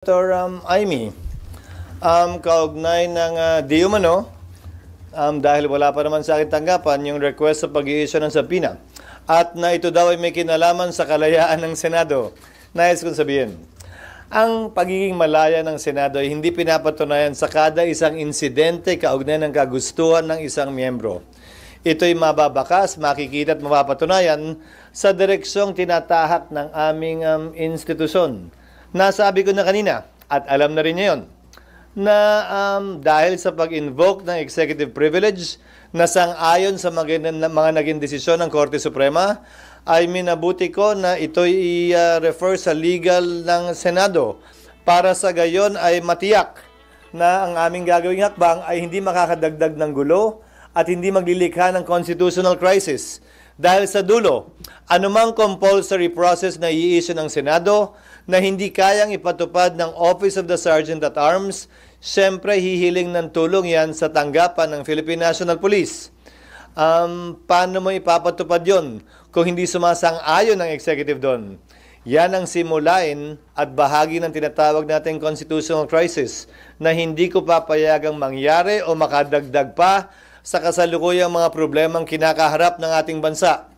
Dr. Amy, kaugnay ng di umano, dahil wala pa naman sa akin tanggapan yung request sa pag-i-issue ng subpoena at na ito daw ay may kinalaman sa kalayaan ng Senado. Nais kong sabihin, ang pagiging malaya ng Senado ay hindi pinapatunayan sa kada isang insidente kaugnay ng kagustuhan ng isang miyembro. Ito'y mababakas, makikita at mapapatunayan sa direksyong tinatahak ng aming institusyon. Nasabi ko na kanina, at alam na rin niya yun, na dahil sa pag-invoke ng executive privilege na sang-ayon sa mga naging desisyon ng Korte Suprema, ay minabuti ko na ito'y i-refer sa legal ng Senado para sa gayon ay matiyak na ang aming gagawing hakbang ay hindi makakadagdag ng gulo at hindi maglilikha ng constitutional crisis. Dahil sa dulo, anumang compulsory process na i-issue ng Senado na hindi kayang ipatupad ng Office of the Sergeant at Arms, siyempre hihiling ng tulong yan sa tanggapan ng Philippine National Police. Paano mo ipapatupad yon kung hindi sumasang-ayon ng executive doon? Yan ang simulain at bahagi ng tinatawag nating constitutional crisis na hindi ko papayagang mangyari o makadagdag pa sa kasalukuyang mga problemang kinakaharap ng ating bansa.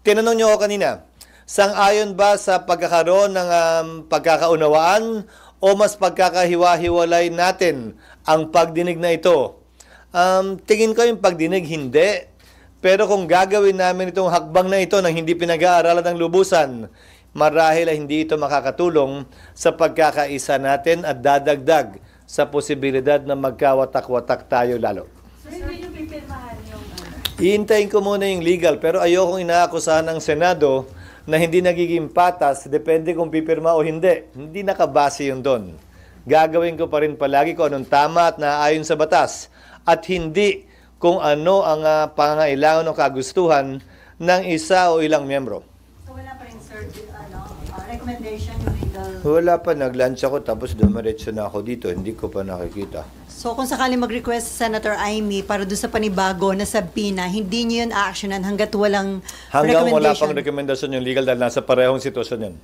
Tinanong niyo ako kanina, sang-ayon ba sa pagkakaroon ng pagkakaunawaan o mas pagkakahiwa-hiwalay natin ang pagdinig na ito? Tingin ko yung pagdinig hindi. Pero kung gagawin namin itong hakbang na ito nang hindi pinag-aaralan ng lubusan, marahil ay hindi ito makakatulong sa pagkakaisa natin at dadagdag sa posibilidad na magkawatak-watak tayo lalo. Iintayin ko muna yung legal, pero ayokong inaakusahan ng Senado na hindi nagiging patas, depende kung pipirma o hindi. Hindi nakabase yun doon. Gagawin ko pa rin palagi kung anong tama at naayon sa batas at hindi kung ano ang pangangailangan o kagustuhan ng isa o ilang miyembro. So wala pa rin, sir, recommendation yung legal? Wala pa, nag-lunch ako tapos dumiretso na ako dito, hindi ko pa nakikita. So kung sakali mag-request Senator Amy para doon sa panibago na subpoena, hindi niyo yun actionan hanggat walang Hanggang recommendation? wala pang rekomendasyon yung legal dahil nasa parehong sitwasyon yan.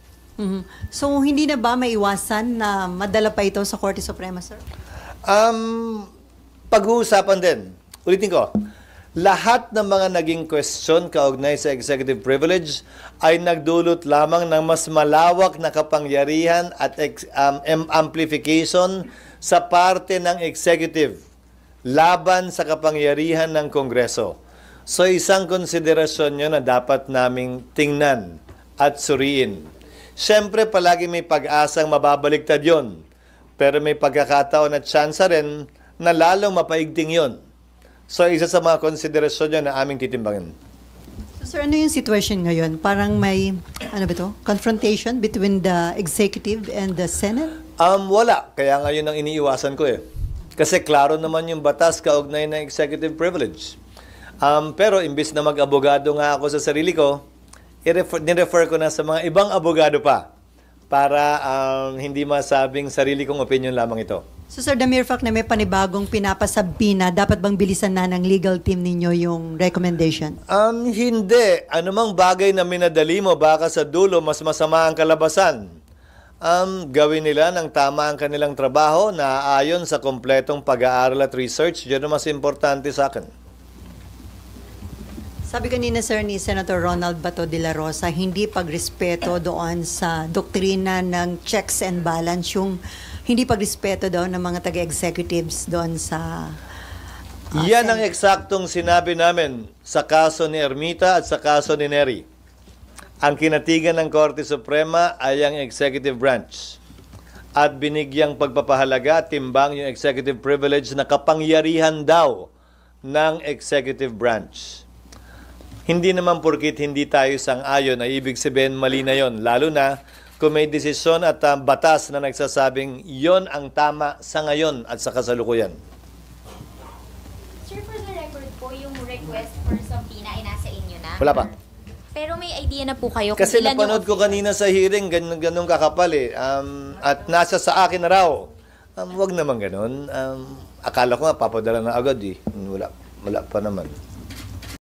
So hindi na ba maiwasan na madala pa ito sa Korte Suprema, sir? Pag-uusapan din. Ulitin ko, lahat ng mga naging question kaugnay sa executive privilege ay nagdulot lamang ng mas malawak na kapangyarihan at amplification sa parte ng executive laban sa kapangyarihan ng Kongreso. So isang konsiderasyon yun na dapat naming tingnan at suriin. Siyempre palagi may pag-asang mababaliktad yon, pero may pagkakataon at tsansa rin na lalong mapaigting yon. So isa sa mga konsiderasyon yun na aming titimbangin. So sir, ano yung situation ngayon? Parang may, ano ba ito? Confrontation between the executive and the Senate? Wala. Kaya ngayon ang iniiwasan ko eh. Kasi klaro naman yung batas kaugnay ng executive privilege. Pero imbis na mag-abogado nga ako sa sarili ko, nirefer ko na sa mga ibang abogado pa para hindi masabing sarili kong opinion lamang ito. So sir, the mere fact na may panibagong pinapasabina, dapat bang bilisan na ng legal team ninyo yung recommendation? Hindi. Anumang bagay na minadali mo, baka sa dulo mas masama ang kalabasan. Gawin nila ng tama ang kanilang trabaho na ayon sa kompletong pag-aaral at research. Yun ang mas importante sa akin. Sabi kanina, sir, ni Senator Ronald Bato de la Rosa, hindi pagrespeto doon sa doktrina ng checks and balance, yung hindi pagrespeto daw ng mga taga-executives doon sa... Yan ang eksaktong sinabi namin sa kaso ni Ermita at sa kaso ni Neri. Ang kinatigan ng Korte Suprema ay ang executive branch. At binigyang pagpapahalaga, timbang yung executive privilege na kapangyarihan daw ng executive branch. Hindi naman porkit hindi tayo sang-ayon ay ibig sabihin mali na yon, lalo na kung may desisyon at batas na nagsasabing yon ang tama sa ngayon at sa kasalukuyan. Sir, for the record po, yung request for subpoena ay nasa inyo na? Wala pa. Pero may idea na po kayo kung Kasi ilan napanood ko kanina sa hearing, ganun kakapal eh. At nasa sa akin na raw. Wag naman ganun. Akala ko nga papadala na agad eh. Wala pa naman.